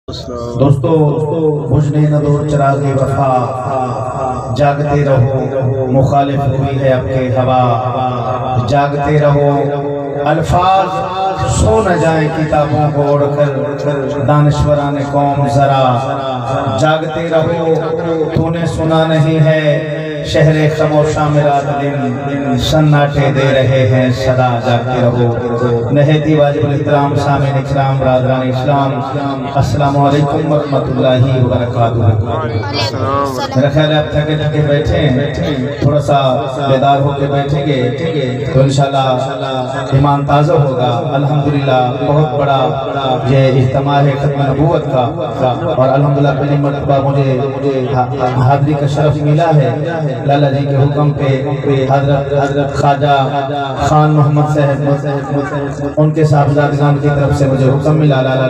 دوستو بجھنے نہ دو چراغ وفا، جاگتے رہو مخالف ہوئی ہے اب کے ہوا، جاگتے رہو الفاظ سو نہ جائیں کتابوں کو اڑ کر، دانشوران قوم ذرا جاگتے رہو، تو نے سنا نہیں ہے شہر خاموشاں میں رات دن سناٹے دے رہے ہیں صدا، جاگتے رہو۔ نہایت واجب الاحترام سامعین اکرام برادران اسلام، السلام علیکم ورحمۃ اللہ وبرکاتہ۔ میرا خیال ہے آپ تھکے تھکے بیٹھے ہیں، تھوڑا سا بیدار ہو کے بیٹھیں گے تو انشاءاللہ ایمان تازہ ہوگا۔ الحمدللہ بہت بڑا یہ اجتماع ہے ختم نبوت کا، اور الحمدللہ پہلی مرتبہ مجھے حاضری کا شرف ملا ہے۔ لالا جی کے حکم پہ حضرت خواجہ خان محمد صاحب ان کے صاحبزادگان کی طرف سے مجھے حکم ملا، لالا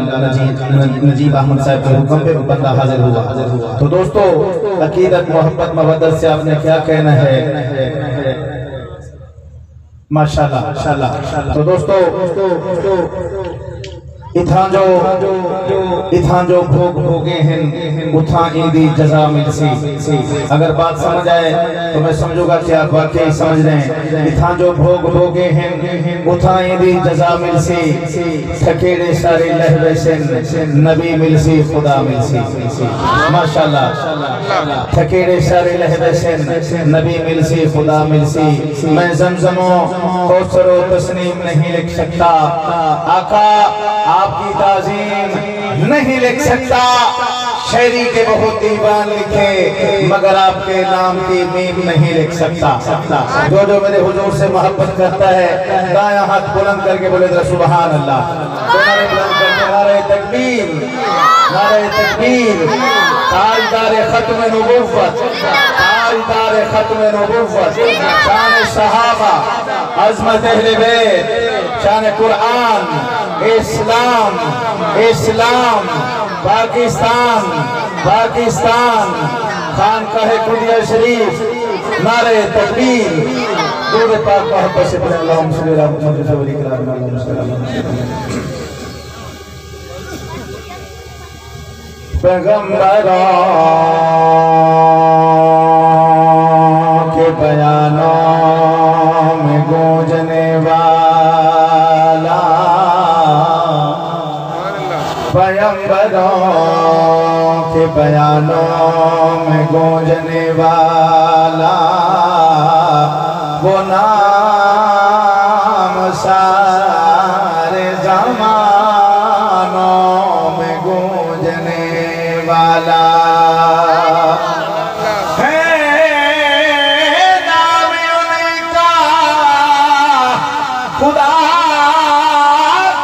نجیب احمد صاحب کے حکم پہ بندہ حاضر ہوا۔ تو دوستو عقیدت محبت مودت سے آپ نے کیا کہنا ہے؟ ماشاءاللہ۔ تو دوستو اتھاں جو بھوگ بھوگے ہیں اتھاں ایدی جزا مل سی۔ اگر بات سمجھ آئے تو میں سمجھوں گا کہ آپ واقعی سمجھ رہے ہیں۔ اتھاں جو بھوگ بھوگے ہیں اتھاں ایدی جزا مل سی، تھکیڑے سارے لہوے سے نبی مل سی خدا مل سی۔ ماشاءاللہ، تھکیڑے سارے لہوے سے نبی مل سی خدا مل سی۔ میں زمزم و کوثر و تسنیم نہیں لکھ سکتا، آقا آپ کی تعظیم نہیں لکھ سکتا، شاعری کے بہت دیوان لکھے مگر آپ کے نام کی میم نہیں لکھ سکتا۔ جو میرے حضور سے محبت کرتا ہے دایاں ہاتھ بلند کر کے بولے ذرا سبحان اللہ، نعرہ تکبیر، نعرہ تکبیر۔ تاجدار ختم نبوت، تاجدار ختم نبوت، شان صحابہ، عظمت اہل بیت، شان قرآن، اسلام، اسلام، پاکستان، پاکستان، خانقاہ قدسیہ شریف، نعرہ تکبیر۔ درود پاک محبت سے پڑھیں اللہم صلی اللہ علیہ وسلم، اللہم صلی اللہ علیہ وسلم۔ پیغمبروں کے بیانوں میں گونجنے والا، پیغمبروں کے بیانوں میں گونجنے والا، وہ نام سارے زمانوں میں گونجنے والا ہے، نام ان کا خدا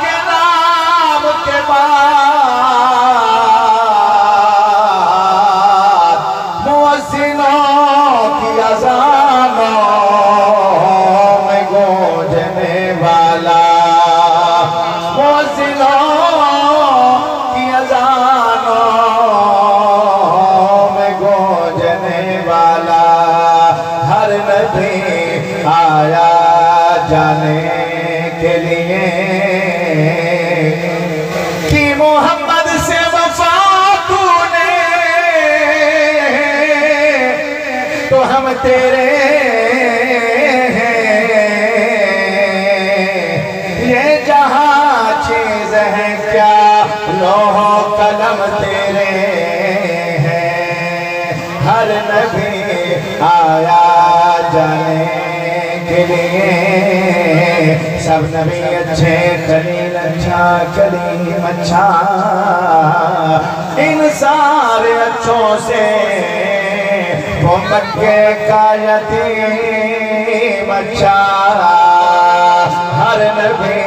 کے نام کے بعد مؤذنوں کی اذانوں میں گونجنے والا، مؤذنوں کی اذانوں میں گونجنے والا، ہر نبی آیا جانے کے لیے کہ محمد سے وفا تو نے تو ہم تیرے ہیں، یہ جہاں چیز ہے کیا لوح و قلم تیرے ہیں، ہر نبی آیا جانے کے لیے، سب نبی اچھے، خلیل اچھا، کلیم اچھا، ان سارے اچھوں سے وہ مکے کا یتیم اچھا، ہر نبی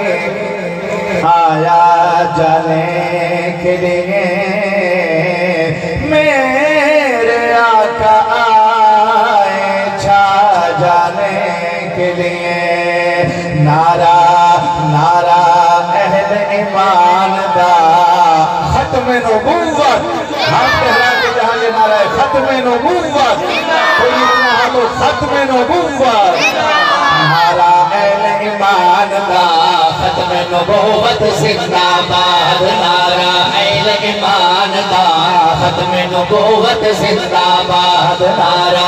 آیا جانے کے لیے، میرے آقا آئے چھا جانے کے لیے، نعرہ نعرہ اہل ایمان دا ختم نبوت، ہم کہلا کے جہاں یہ نعرہ ہے ختم نبوت، کوئی اتنا ہے تو ختم نبوت، نعرہ اہل ایمان دا ختم نبوت زندہ باد، نعرہ اہل ایمان ختم نبوت زندہ باد نعرہ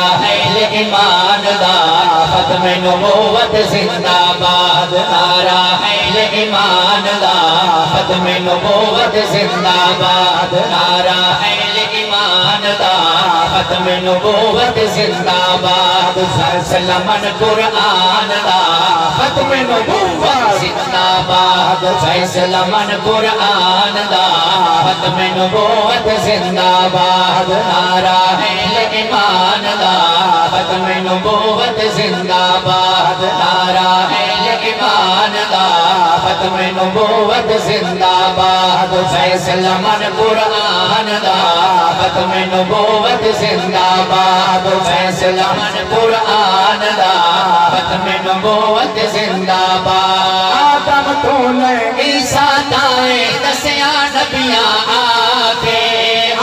ایمان دا ختم نبوت زندہ باد نعرہ ایمان دا ختم نبوت زندہ باد نعرہ ایمان دا ختم نبوت زندہ باد فیصلمن قرآن دا ختم نبوت زندہ باد فیصلمن قرآن دا ختم نبوت زندہ باد نعرہ ایمان دا ختم نبوت زندہ باد نعرہ ایمان دا ختم نبوت زندہ باد فیصلمن قرآن دا ختم نبوت زندہ باد فیصلمن قرآن دا ختم نبوت زندہ باد آدم تو لے عیسیٰ دائیں دسیاں نبیاں آکے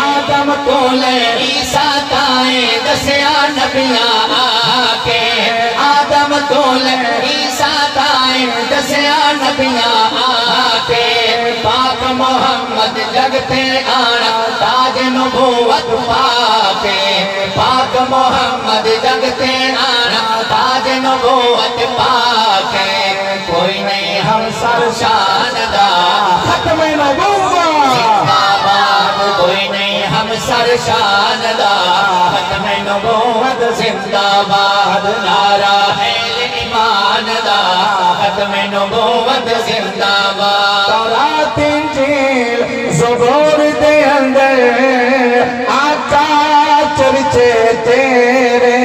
آدم تو لے عیسیٰ دائیں دسیاں نبیاں آکے آدم تو لے عیسیٰ دائیں دسیاں نبیاں آکے پاک محمد جگتے آنا تاج نبوت پاکے پاک محمد جگتے آنا تاج نبوت پاکے کوئی نہیں ہم سر شان دا ختم نبوت زندہ باد کوئی نہیں ہم سر شان دا ختم نبوت زندہ باد نعرہ ایمان دا ختم نبوت زندہ باد تورات انجیل زبور دے اندر آقا چرچے تیرے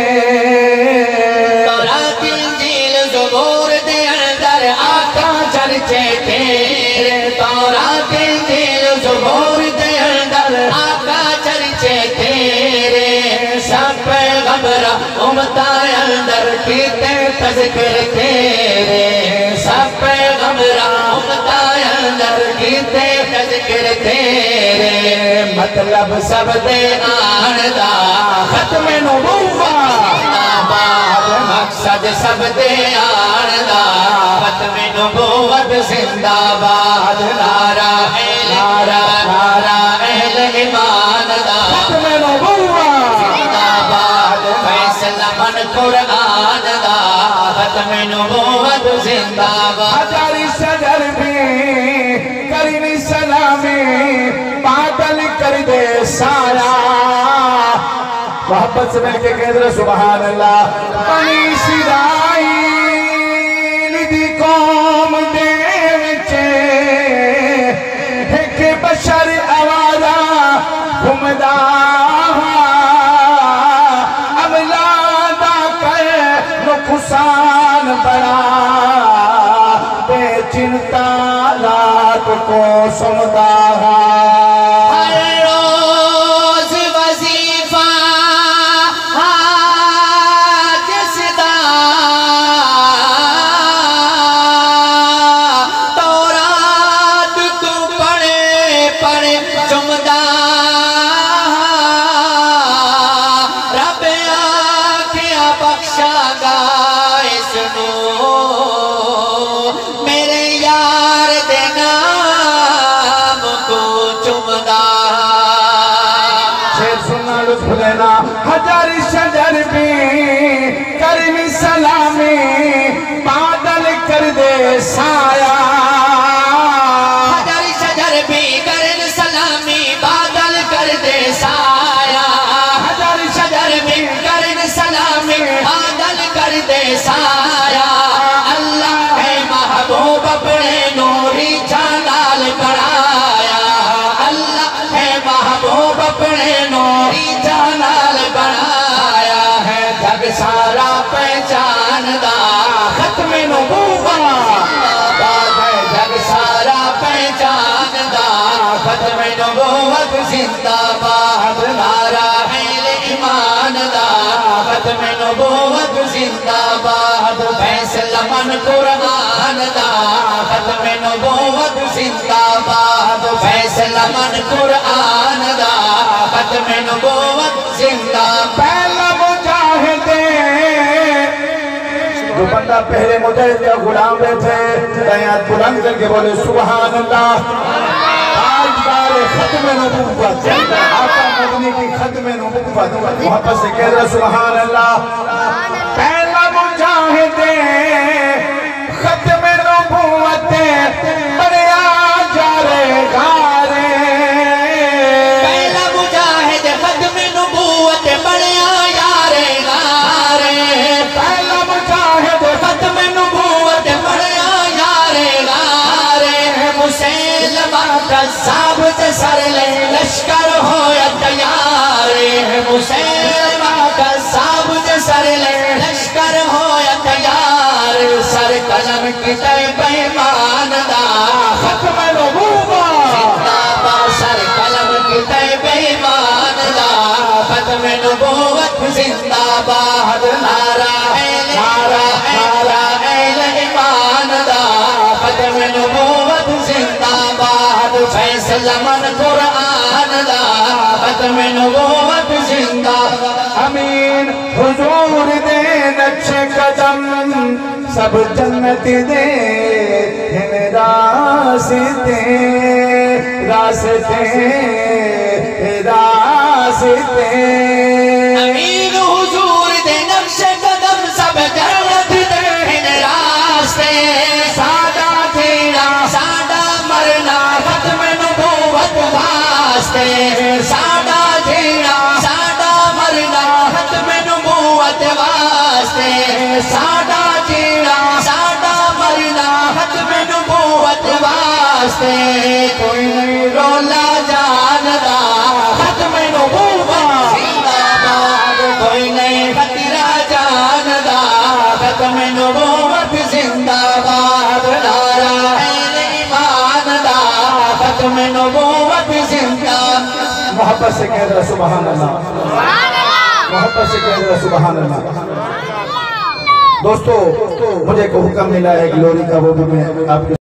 تورات انجیل زبور دے اندر آقا چرچے تیرے تورات انجیل زبور دے اندر آقا چرچے تیرے سب پیغمبر امتہ اندر کیتے تذکر تیرے سب پیغمبر امتہ اندر کیتے تذکر تیرے مطلب سب دے آندا ختم نبوت مقصد سب دے آندا ختم نبوت زندہ باد نعرہ اہل ایمان دا ختم نبوت زندہ باد فیصلمن قرآن دا ختم نبوت زندہ باد ہزاری شجر بھی کریم سلامی بادل کر دے سارا محبت سے مل کے کہہ دے سبحان اللہ بنی اسرائیل دی قوم دے وچے ایک بشر آوارا گھمدا املادا کر نقصان بڑا بے چنتا رات کو سمدا ہر روز وظیفہ جس دا تورات تو پڑھے چمدا رب آکھیا بخشا گا اس نو میرے یار دے نام کو چمدا شیر سننا لطف لینا ہزاری شجر بھی کریم سلامی بادل کر دے سایہ ہزاری شجر بھی کرن سلامی بادل کر دے سایہ ہزاری شجر بھی کرن سلامی بادل کر دے سایہ اللہ ہے محبوب اپنے نوری جانال بڑھایا اللہ ہے محبوب اپنے نوری جانال بڑھایا ہے جگ سارا پہچان دا ختم نبوت جگ سارا پہچان دا ختم نبوت زندہ باد نعرہ ایمان دا ختم نبوت زندہ باد فیصلمن قرآن دا ختم نبوت زندہ باد فیصلمن قرآن دا ختم نبوت زندہ پہلا مجاہد جو بندہ پہلے مجاہد کا غلام بیٹھے ہاتھ بلند کر کے بولے سبحان اللہ آج بار ختم نبوت آقا کی ختم نبوت محبت سے کہہ رہا سبحان اللہ پہلا مجاہد ختم نبوت بڑیا جارے گارے پہلا مجاہد ختم نبوت بڑیا یارے گارے پہلا مجاہد ختم نبوت بڑیا یارے گارے مسلمہ قذاب سے سر لے لشکر ہو یا تیارے مسلمہ قذاب سے سر لے لشکر ہو یا تیار سر قلم کی طرف ایمان دا ختم نبوت سر قلم کی طرف ایمان دا ختم نبوت زندہ باد نعرہ ایمان دا ختم نبوت زندہ باد فیصلہ من قرآن دا ختم نبوت زندہ امین حضور دے نقشے قدم سب جنت دے ہن راستے راستے راستے امین حضور دے نقش قدم سب جنت دے ہن راستے سادہ جینا سادہ مرنا ختم نبوت واسطے سادہ جینا سادہ مرنا ختم نبوت واسطے سادہ جینا سادہ مرنا ختم نبوت واسطے کوئی نہیں رولا جاندا ختم نبوت زندہ باد کوئی نہیں خطرہ جاندا ختم نبوت زندہ باد نعرہ ایمان دا ختم نبوت زندہ محبت سے کہہ رہا سبحان اللہ محبت سے کہہ رہا سبحان اللہ دوستو مجھے کو حکم ملا ہے گلوری کا وہ بھی میں آپ کے